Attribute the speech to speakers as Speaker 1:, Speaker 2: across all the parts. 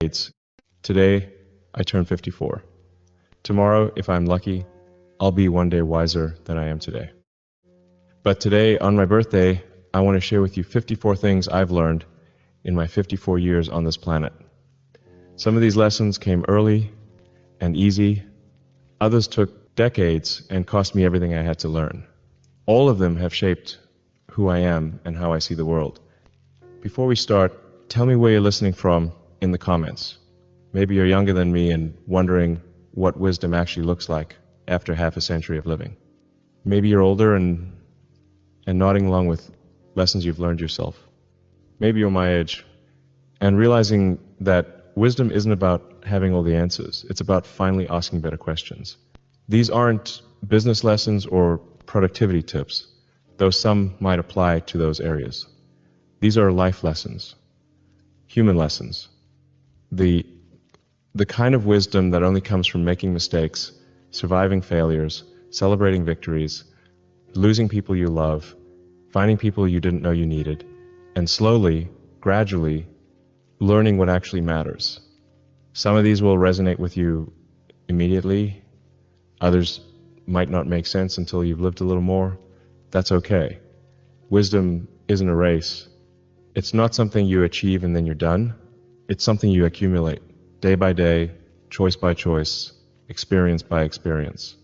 Speaker 1: decades. Today, I turn 54. Tomorrow, if I'm lucky, I'll be one day wiser than I am today. But today, on my birthday, I want to share with you 54 things I've learned in my 54 years on this planet. Some of these lessons came early and easy. Others took decades and cost me everything I had to learn. All of them have shaped who I am and how I see the world. Before we start, tell me where you're listening from in the comments. Maybe you're younger than me and wondering what wisdom actually looks like after half a century of living. Maybe you're older and nodding along with lessons you've learned yourself. Maybe you're my age and realizing that wisdom isn't about having all the answers. It's about finally asking better questions. These aren't business lessons or productivity tips, though some might apply to those areas. These are life lessons, human lessons. The kind of wisdom that only comes from making mistakes, surviving failures, celebrating victories, losing people you love, finding people you didn't know you needed, and slowly, gradually, learning what actually matters. Some of these will resonate with you immediately. Others might not make sense until you've lived a little more. That's okay. Wisdom isn't a race. It's not something you achieve and then you're done. It's something you accumulate, day by day, choice by choice, experience by experience.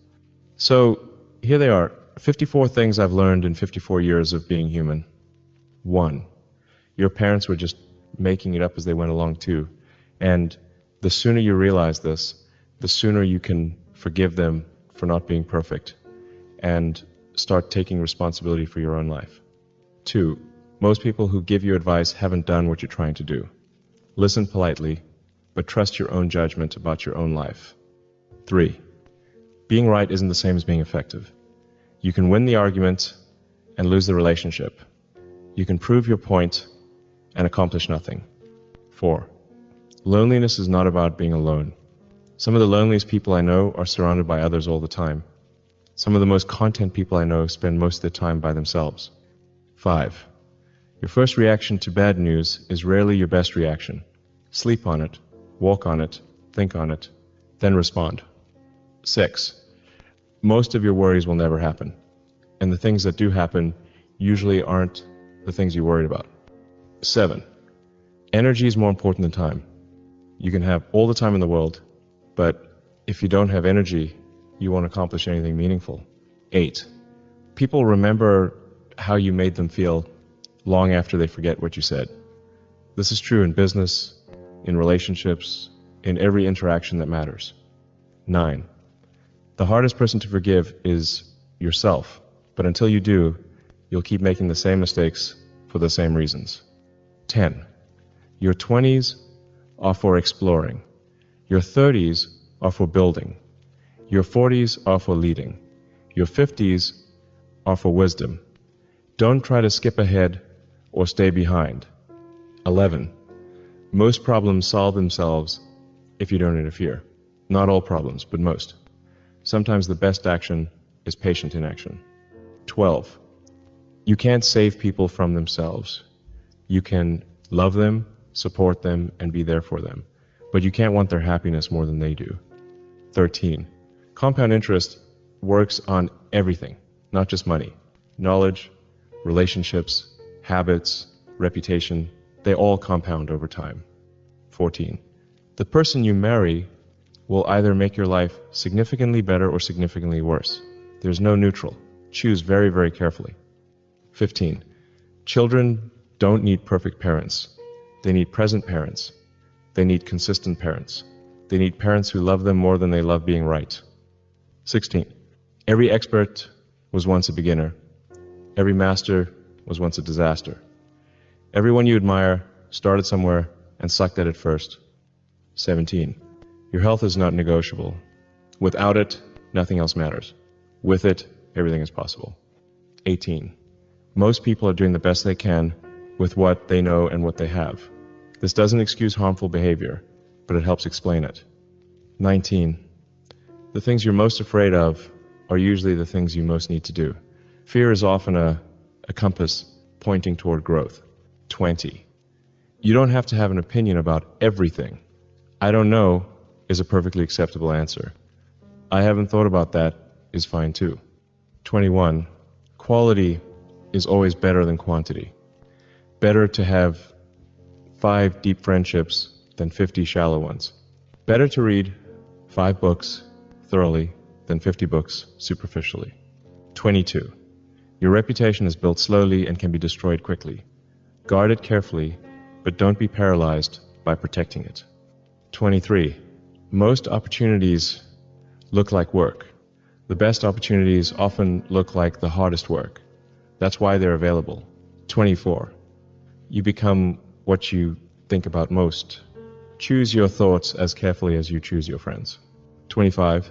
Speaker 1: So here they are, 54 things I've learned in 54 years of being human. 1, your parents were just making it up as they went along too. And the sooner you realize this, the sooner you can forgive them for not being perfect and start taking responsibility for your own life. 2, most people who give you advice haven't done what you're trying to do. Listen politely, but trust your own judgment about your own life. 3, being right isn't the same as being effective. You can win the argument and lose the relationship. You can prove your point and accomplish nothing. 4, loneliness is not about being alone. Some of the loneliest people I know are surrounded by others all the time. Some of the most content people I know spend most of their time by themselves. 5, your first reaction to bad news is rarely your best reaction. Sleep on it, walk on it, think on it, then respond. 6, most of your worries will never happen. And the things that do happen usually aren't the things you worried about. 7, energy is more important than time. You can have all the time in the world, but if you don't have energy, you won't accomplish anything meaningful. 8, people remember how you made them feel long after they forget what you said. This is true in business, in relationships, in every interaction that matters. 9, the hardest person to forgive is yourself, but until you do, you'll keep making the same mistakes for the same reasons. 10, your 20s are for exploring. Your 30s are for building. Your 40s are for leading. Your 50s are for wisdom. Don't try to skip ahead or stay behind. 11, most problems solve themselves if you don't interfere. Not all problems, but most. Sometimes the best action is patient inaction. 12, you can't save people from themselves. You can love them, support them, and be there for them. But you can't want their happiness more than they do. 13, compound interest works on everything, not just money. Knowledge, relationships, habits, reputation, they all compound over time. 14, the person you marry will either make your life significantly better or significantly worse. There's no neutral. Choose very, very carefully. 15, children don't need perfect parents. They need present parents. They need consistent parents. They need parents who love them more than they love being right. 16, every expert was once a beginner. Every master was once a disaster. Everyone you admire started somewhere and sucked at it first. 17, your health is not negotiable. Without it, nothing else matters. With it, everything is possible. 18, most people are doing the best they can with what they know and what they have. This doesn't excuse harmful behavior, but it helps explain it. 19, the things you're most afraid of are usually the things you most need to do. Fear is often a compass pointing toward growth. 20, you don't have to have an opinion about everything, I don't know is a perfectly acceptable answer. I haven't thought about that is fine too. 21. Quality is always better than quantity. Better to have 5 deep friendships than 50 shallow ones. Better to read 5 books thoroughly than 50 books superficially. 22. Your reputation is built slowly and can be destroyed quickly. Guard it carefully, but don't be paralyzed by protecting it. 23. Most opportunities look like work. The best opportunities often look like the hardest work. That's why they're available. 24. You become what you think about most. Choose your thoughts as carefully as you choose your friends. 25.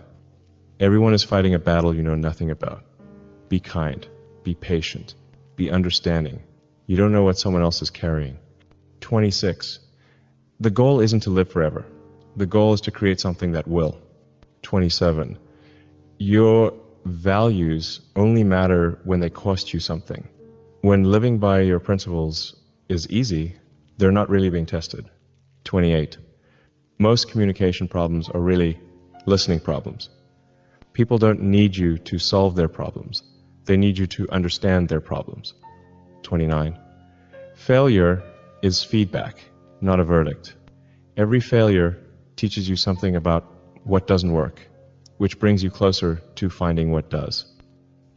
Speaker 1: Everyone is fighting a battle you know nothing about. Be kind. Be patient. Be understanding. You don't know what someone else is carrying. 26. The goal isn't to live forever. The goal is to create something that will. 27. Your values only matter when they cost you something. When living by your principles is easy, they're not really being tested. 28. Most communication problems are really listening problems. People don't need you to solve their problems. They need you to understand their problems. 29. Failure is feedback, not a verdict. Every failure teaches you something about what doesn't work, which brings you closer to finding what does.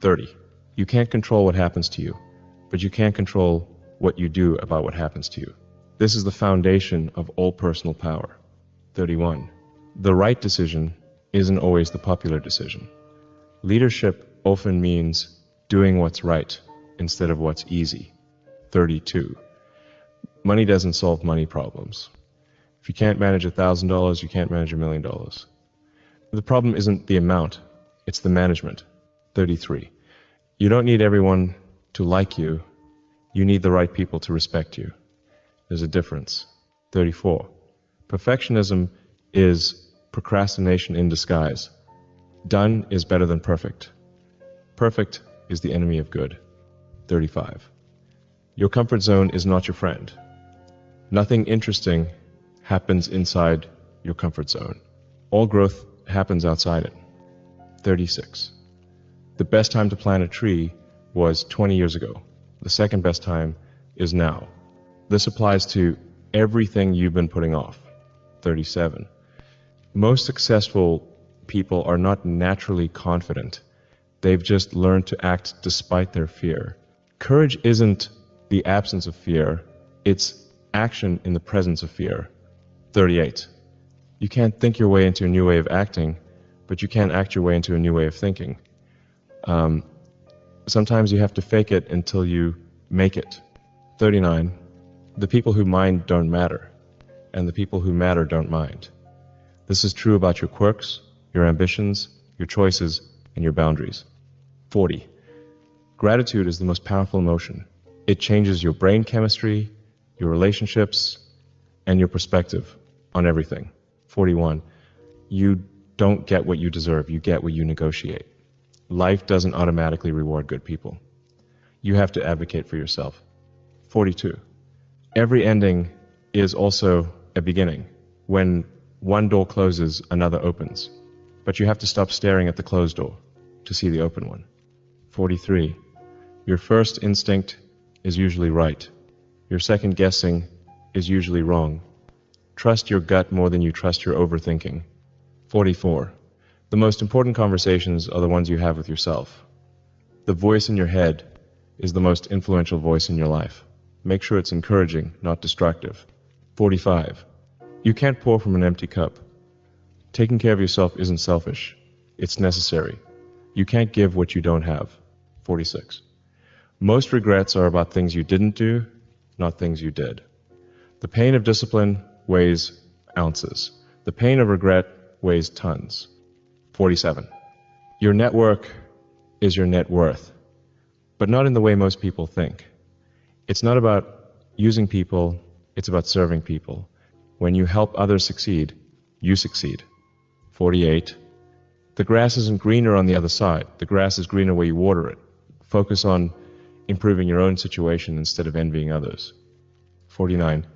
Speaker 1: 30. You can't control what happens to you, but you can control what you do about what happens to you. This is the foundation of all personal power. 31. The right decision isn't always the popular decision. Leadership often means doing what's right instead of what's easy. 32. Money doesn't solve money problems. If you can't manage $1,000, you can't manage $1 million. The problem isn't the amount, it's the management. 33. You don't need everyone to like you, you need the right people to respect you. There's a difference. 34. Perfectionism is procrastination in disguise. Done is better than perfect. Perfect is the enemy of good. 35. Your comfort zone is not your friend. Nothing interesting happens inside your comfort zone. All growth happens outside it. 36. The best time to plant a tree was 20 years ago. The second best time is now. This applies to everything you've been putting off. 37. Most successful people are not naturally confident. They've just learned to act despite their fear. Courage isn't the absence of fear, it's action in the presence of fear. 38. You can't think your way into a new way of acting, but you can act your way into a new way of thinking. Sometimes you have to fake it until you make it. 39. The people who mind don't matter, and the people who matter don't mind. This is true about your quirks, your ambitions, your choices, and your boundaries. 40. Gratitude is the most powerful emotion. It changes your brain chemistry, your relationships, and your perspective on everything. 41. You don't get what you deserve, you get what you negotiate. Life doesn't automatically reward good people. You have to advocate for yourself. 42. Every ending is also a beginning. When one door closes, another opens. But you have to stop staring at the closed door to see the open one. 43. Your first instinct is usually right. Your second guessing is usually wrong. Trust your gut more than you trust your overthinking. 44. The most important conversations are the ones you have with yourself. The voice in your head is the most influential voice in your life. Make sure it's encouraging, not destructive. 45. You can't pour from an empty cup. Taking care of yourself isn't selfish. It's necessary. You can't give what you don't have. 46. Most regrets are about things you didn't do, not things you did. The pain of discipline weighs ounces. The pain of regret weighs tons. 47. Your network is your net worth, but not in the way most people think. It's not about using people, it's about serving people. When you help others succeed, you succeed. 48. The grass isn't greener on the other side. The grass is greener where you water it. Focus on improving your own situation instead of envying others. 49.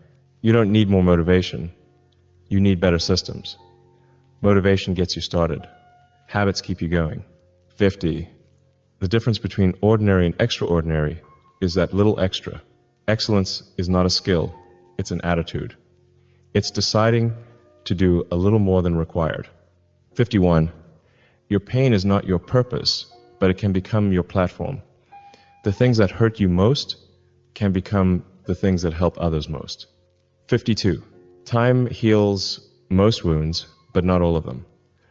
Speaker 1: You don't need more motivation. You need better systems. Motivation gets you started. Habits keep you going. 50. The difference between ordinary and extraordinary is that little extra. Excellence is not a skill, it's an attitude. It's deciding to do a little more than required. 51. Your pain is not your purpose, but it can become your platform. The things that hurt you most can become the things that help others most. 52. Time heals most wounds, but not all of them.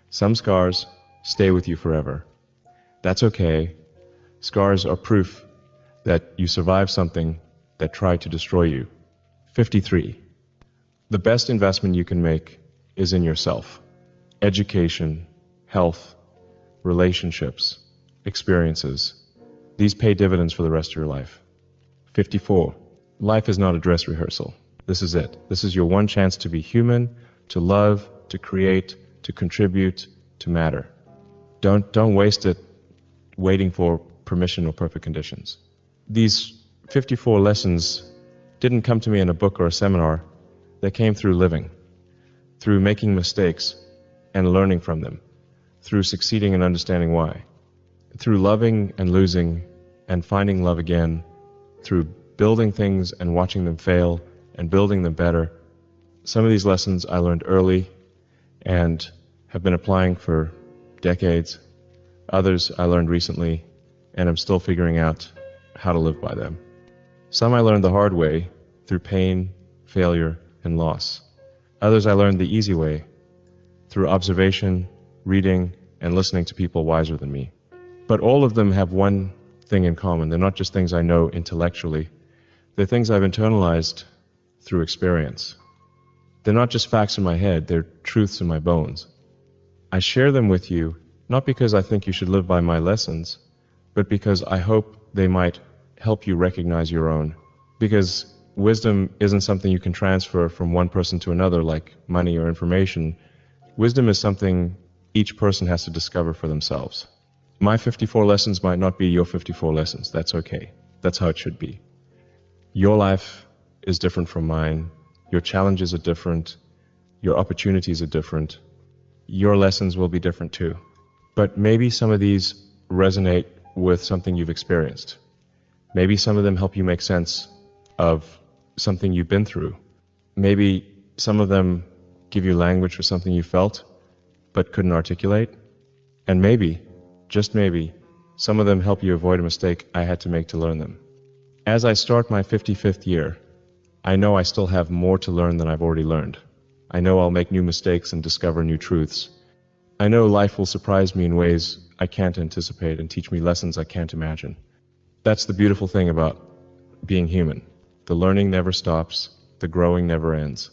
Speaker 1: Some scars stay with you forever. That's okay. Scars are proof that you survived something that tried to destroy you. 53. The best investment you can make is in yourself. Education, health, relationships, experiences. These pay dividends for the rest of your life. 54. Life is not a dress rehearsal. This is it. This is your one chance to be human, to love, to create, to contribute, to matter. Don't waste it waiting for permission or perfect conditions. These 54 lessons didn't come to me in a book or a seminar. They came through living, through making mistakes and learning from them, through succeeding and understanding why, through loving and losing and finding love again, through building things and watching them fail and building them better. Some of these lessons I learned early and have been applying for decades. Others I learned recently and I'm still figuring out how to live by them. Some I learned the hard way through pain, failure, and loss. Others I learned the easy way through observation, reading, and listening to people wiser than me. But all of them have one thing in common. They're not just things I know intellectually. They're things I've internalized through experience. They're not just facts in my head, they're truths in my bones. I share them with you, not because I think you should live by my lessons, but because I hope they might help you recognize your own. Because wisdom isn't something you can transfer from one person to another like money or information. Wisdom is something each person has to discover for themselves. My 54 lessons might not be your 54 lessons. That's okay. That's how it should be. Your life is different from mine. Your challenges are different. Your opportunities are different. Your lessons will be different too. But maybe some of these resonate with something you've experienced. Maybe some of them help you make sense of something you've been through. Maybe some of them give you language for something you felt but couldn't articulate. And maybe, just maybe, some of them help you avoid a mistake I had to make to learn them. As I start my 55th year, I know I still have more to learn than I've already learned. I know I'll make new mistakes and discover new truths. I know life will surprise me in ways I can't anticipate and teach me lessons I can't imagine. That's the beautiful thing about being human. The learning never stops, the growing never ends.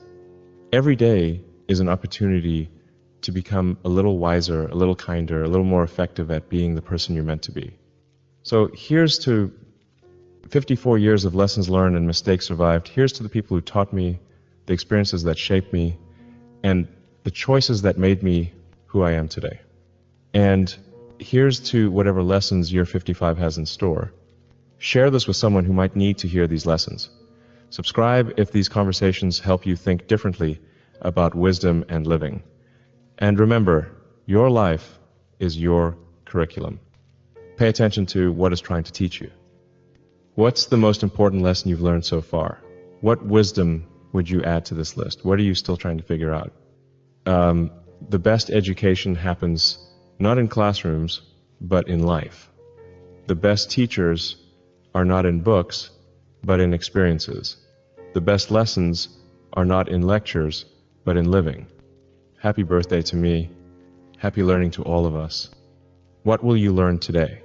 Speaker 1: Every day is an opportunity to become a little wiser, a little kinder, a little more effective at being the person you're meant to be. So here's to 54 years of lessons learned and mistakes survived. Here's to the people who taught me, the experiences that shaped me, and the choices that made me who I am today. And here's to whatever lessons year 55 has in store. Share this with someone who might need to hear these lessons. Subscribe if these conversations help you think differently about wisdom and living. And remember, your life is your curriculum. Pay attention to what it's trying to teach you. What's the most important lesson you've learned so far? What wisdom would you add to this list? What are you still trying to figure out? The best education happens not in classrooms, but in life. The best teachers are not in books, but in experiences. The best lessons are not in lectures, but in living. Happy birthday to me. Happy learning to all of us. What will you learn today?